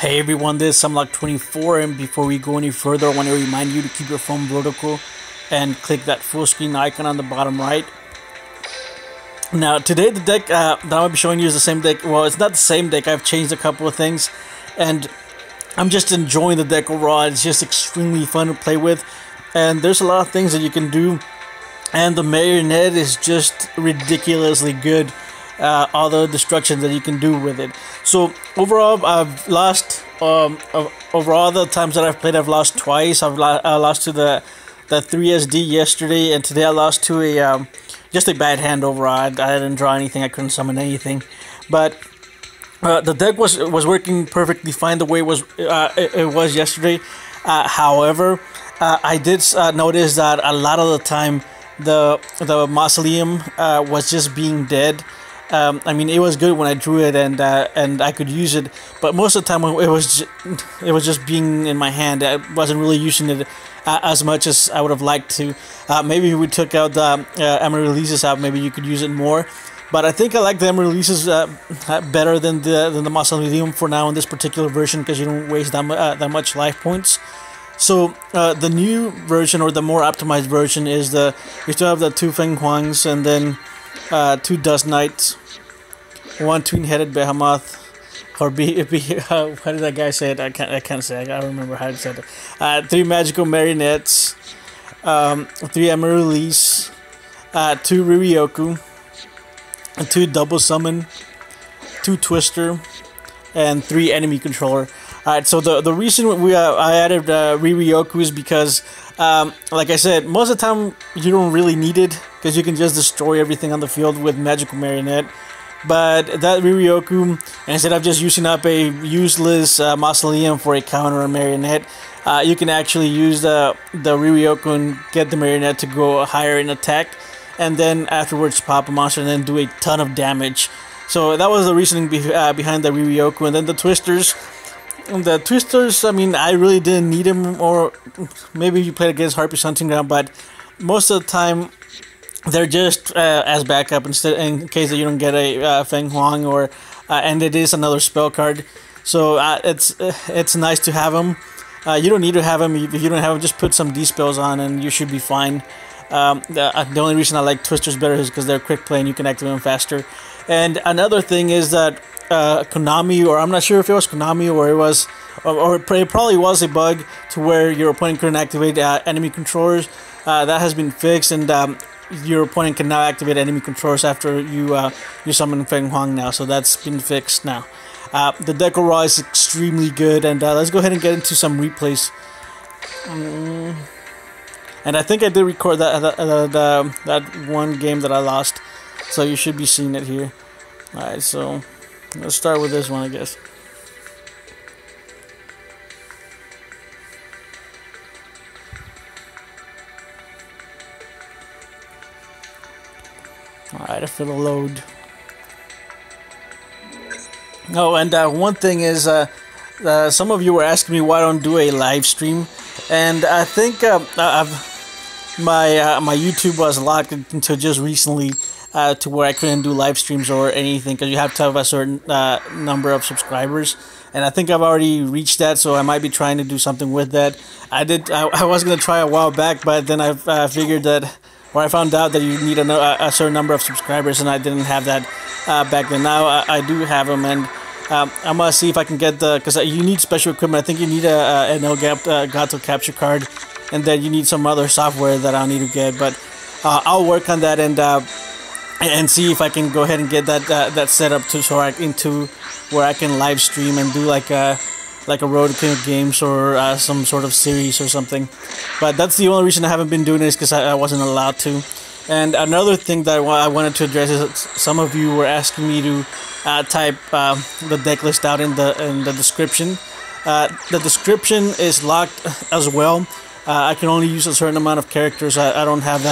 Hey everyone, this is Samlock24, and before we go any further, I want to remind you to keep your phone vertical and click that full screen icon on the bottom right. Now today the deck that I'm going to be showing you is the same deck. Well, it's not the same deck. I've changed a couple of things and I'm just enjoying the deck overall. It's just extremely fun to play with and there's a lot of things that you can do, and the Marionette is just ridiculously good. All the destruction that you can do with it. So overall, I've lost. Over all the times that I've played, I've lost twice. I lost to the 3SD yesterday, and today I lost to a just a bad hand overall. I didn't draw anything. I couldn't summon anything, but the deck was working perfectly fine the way it was yesterday. However, I did notice that a lot of the time the mausoleum was just being dead. I mean, it was good when I drew it and I could use it, but most of the time it was just being in my hand. I wasn't really using it as much as I would have liked to. Maybe if we took out the Emerald Releases out, maybe you could use it more. But I think I like the Emerald Releases better than the Mausoleum for now in this particular version, because you don't waste that much life points. So the new version, or the more optimized version, is you still have the 2 Fenghuangs and then 2 Dust Knights, 1 twin-headed behemoth, or how did that guy say it? I can't say it. I don't remember how to say it. 3 magical marionettes, 3 emerald release, 2 Riryoku, 2 double summon, 2 twister, and 3 enemy controller. Alright, so the reason I added Riryoku is because, like I said, most of the time you don't really need it, because you can just destroy everything on the field with Magical Marionette. But that Riryoku, instead of just using up a useless Mausoleum for a counter on Marionette, you can actually use the Riryoku and get the Marionette to go higher in attack, and then afterwards pop a monster and then do a ton of damage. So that was the reasoning behind the Riryoku. And then the twisters. I mean, I really didn't need them, or maybe you played against Harpy's Hunting Ground, but most of the time they're just as backup in case that you don't get a Fenghuang, or and it is another spell card. So it's nice to have them. You don't need to have them. If you don't have them, just put some D-spells on and you should be fine. The only reason I like twisters better is because they're quick play and you can activate them faster. And another thing is that Konami, or I'm not sure if it was Konami or it probably was a bug to where your opponent couldn't activate enemy controllers. That has been fixed, and your opponent can now activate enemy controllers after you summon Fenghuang now. So that's been fixed now. The deck overall is extremely good, and let's go ahead and get into some replays. And I think I did record that one game that I lost, so you should be seeing it here. Alright, so let's start with this one, I guess. Alright, if it'll load. Oh, and one thing is, some of you were asking me why I don't do a live stream, and I think my YouTube was locked until just recently, to where I couldn't do live streams or anything, because you have to have a certain number of subscribers, and I think I've already reached that, so I might be trying to do something with that. I was gonna try a while back, but then I figured that, or I found out that you need a certain number of subscribers, and I didn't have that back then. Now I do have them, and I'm gonna see if I can get because you need special equipment. I think you need an Elgato capture card, and then you need some other software that I'll need to get. But I'll work on that and see if I can go ahead and get that set up into where I can live stream and do like a Road King of Games, or some sort of series or something. But that's the only reason I haven't been doing this, because I wasn't allowed to. And another thing that I wanted to address is that some of you were asking me to type the deck list out in the description. The description is locked as well. I can only use a certain amount of characters. I don't have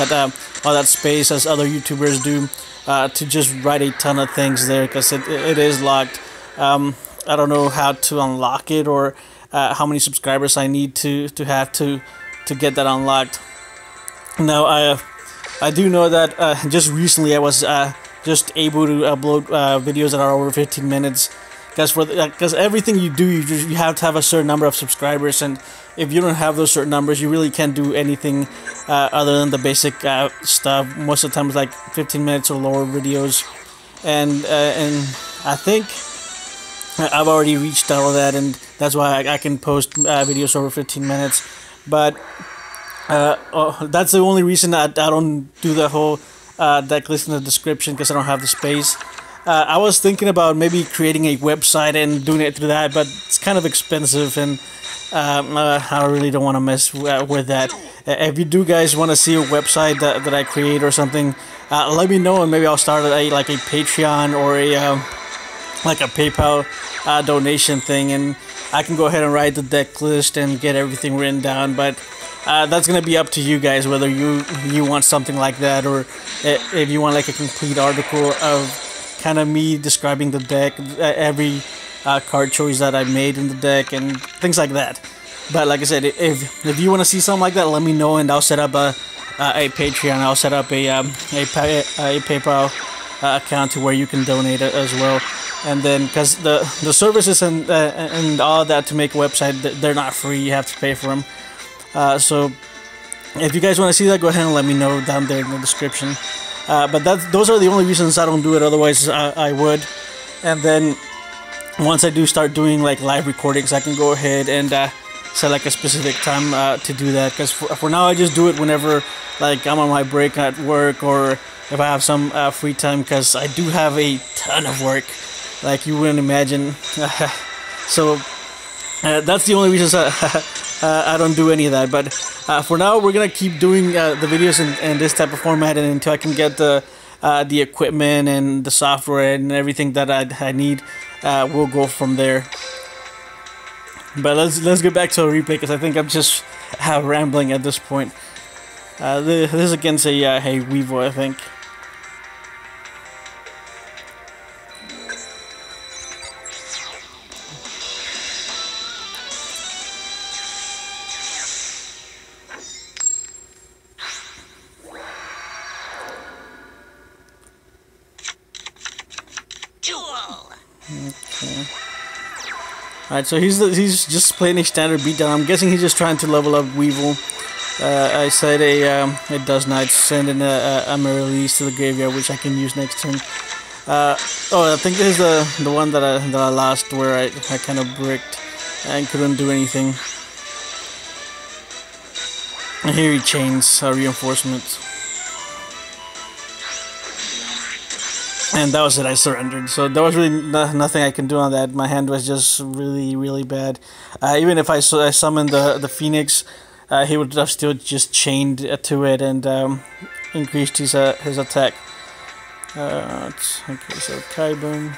all that space as other YouTubers do to just write a ton of things there, because it is locked. I don't know how to unlock it, or how many subscribers I need to have to get that unlocked. Now I do know that just recently I was just able to upload videos that are over 15 minutes, because everything you do, you have to have a certain number of subscribers, and if you don't have those certain numbers, you really can't do anything other than the basic stuff. Most of the time, it's like 15 minutes or lower videos, and I think I've already reached all of that, and that's why I can post videos over 15 minutes. But that's the only reason I don't do the whole deck list in the description, because I don't have the space. I was thinking about maybe creating a website and doing it through that, but it's kind of expensive, and I really don't want to mess with that. If you do guys want to see a website that I create or something, let me know, and maybe I'll start like a Patreon or like a PayPal donation thing, and I can go ahead and write the deck list and get everything written down. But that's gonna be up to you guys whether you want something like that, or if you want like a complete article of kind of me describing the deck, every card choice that I made in the deck, and things like that. But like I said, if you want to see something like that, let me know, and I'll set up a Patreon. I'll set up a PayPal account to where you can donate as well. And then, because the services and all that to make a website, they're not free. You have to pay for them. So if you guys want to see that, go ahead and let me know down there in the description. But those are the only reasons I don't do it. Otherwise, I would. And then once I do start doing like live recordings, I can go ahead and set like a specific time to do that. Because for now, I just do it whenever like I'm on my break at work, or if I have some free time. Because I do have a ton of work, like you wouldn't imagine. So that's the only reason I don't do any of that. But for now, we're gonna keep doing the videos in this type of format, and until I can get the equipment and the software and everything that I need, we'll go from there. But let's get back to a replay, because I think I'm just rambling at this point. This is against a Weevo, I think. Duel. Okay. Alright, so he's just playing a standard beatdown. I'm guessing he's just trying to level up Weevil. I said it does not send in a release to the graveyard, which I can use next turn. Oh, I think this is the one that I lost, where I kind of bricked and couldn't do anything. And here he chains reinforcements. And that was it, I surrendered. So there was really nothing I can do on that. My hand was just really, really bad. Even if I summoned the Phoenix, he would have still just chained to it and increased his attack. Okay, so Kaibum.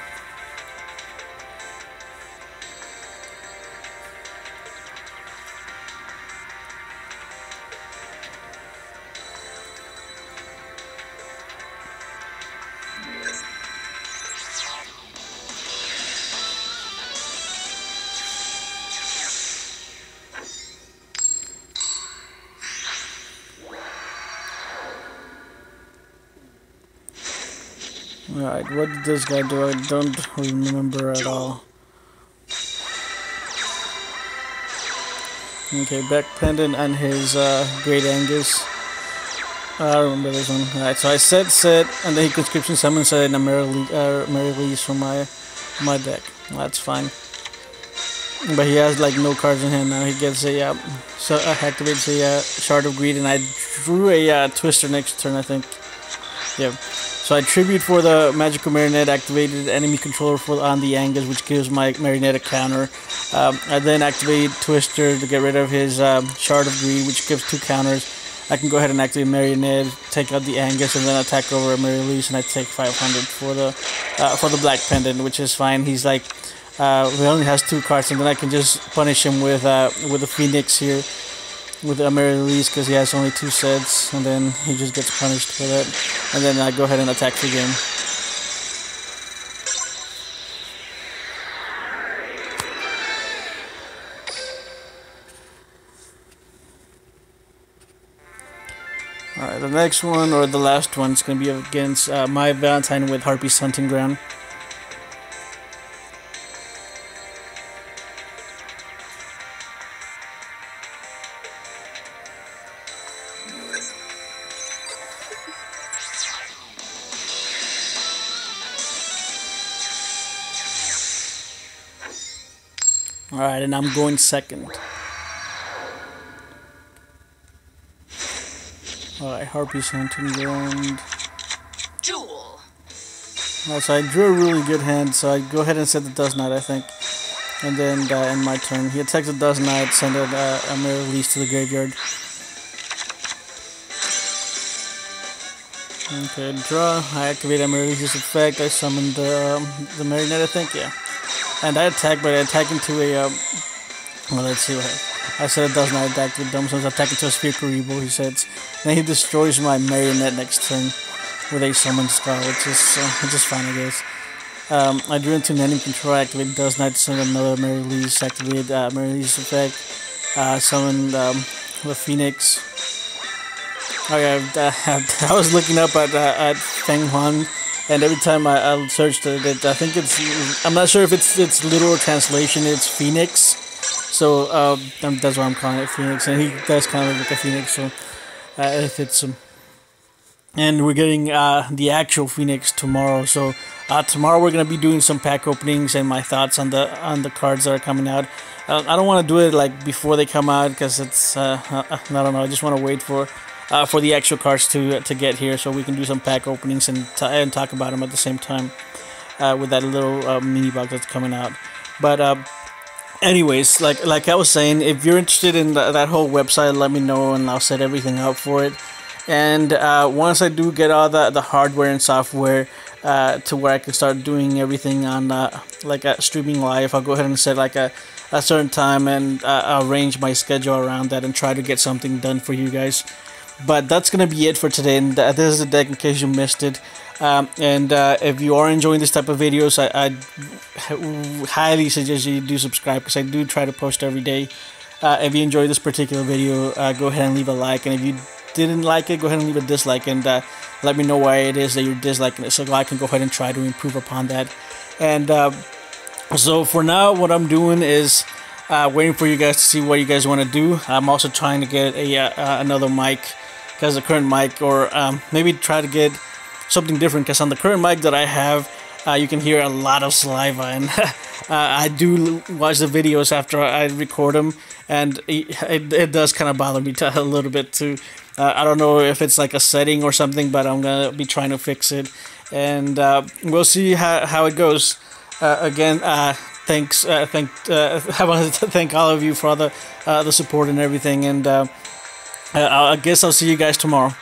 Alright, what did this guy do? I don't remember at all. Okay, back pendant and his Great Angus. I remember this one. Alright, so I set, and then he conscription summon, so in a release from my deck. That's fine. But he has like no cards in hand now. He gets a so activates a Shard of Greed, and I drew a Twister next turn, I think. Yeah. So I tribute for the Magical Marionette, activated enemy controller on the Angus, which gives my Marionette a counter. I then activate Twister to get rid of his Shard of Greed, which gives 2 counters. I can go ahead and activate Marionette, take out the Angus, and then attack over a release, and I take 500 for the Black Pendant, which is fine. He's like, he only has 2 cards, and then I can just punish him with the Phoenix here, with a release, because he has only 2 sets, and then he just gets punished for that. And then I go ahead and attack again. Alright, the next one, or the last one, is going to be against my Valentine with Harpy's Hunting Ground. Alright, and I'm going second. Alright, Harpy's hunting ground. Duel. Alright, so I drew a really good hand, so I go ahead and set the Dust Knight, I think. And then end my turn. He attacks the Dust Knight, send a Mirror Release to the graveyard. Okay, draw. I activate a Mirror Release effect. I summoned the Marionette, I think, yeah. And I attack, but I attack into a, well, let's see what I said it does not attack with dumb, so I attack into a Spherical Revo, he says. Then he destroys my Marionette next turn with a Summon Scar, which is fine, I guess. I drew into an enemy control, activate Does Not, send another Mirror Release, activate Mirror Release effect, summon the Phoenix. Okay, I was looking up at Fenghuang, and every time I searched it, I think I'm not sure if it's literal translation, it's Phoenix. So that's why I'm calling it Phoenix, and he does kind of look like a Phoenix, so it fits him. And we're getting the actual Phoenix tomorrow. So tomorrow we're gonna be doing some pack openings and my thoughts on the cards that are coming out. I don't want to do it like before they come out because it's I don't know. I just want to wait for the actual cards to get here so we can do some pack openings and talk about them at the same time with that little mini box that's coming out. But anyways, like I was saying, if you're interested in that whole website, let me know and I'll set everything up for it. And once I do get all the hardware and software to where I can start doing everything on streaming live, I'll go ahead and set like a certain time and arrange my schedule around that and try to get something done for you guys. But that's gonna be it for today, and this is the deck in case you missed it. If you are enjoying this type of videos, I highly suggest you do subscribe because I do try to post every day. If you enjoyed this particular video, go ahead and leave a like, and if you didn't like it, go ahead and leave a dislike, and let me know why it is that you're disliking it so I can go ahead and try to improve upon that. And so for now, what I'm doing is waiting for you guys to see what you guys want to do. I'm also trying to get another mic, because the current mic, or maybe try to get something different, because on the current mic that I have, you can hear a lot of saliva, and I do watch the videos after I record them, and it does kind of bother me a little bit too. I don't know if it's like a setting or something, but I'm gonna be trying to fix it, and we'll see how it goes. Again, thanks. I want to thank all of you for all the support and everything, and I guess I'll see you guys tomorrow.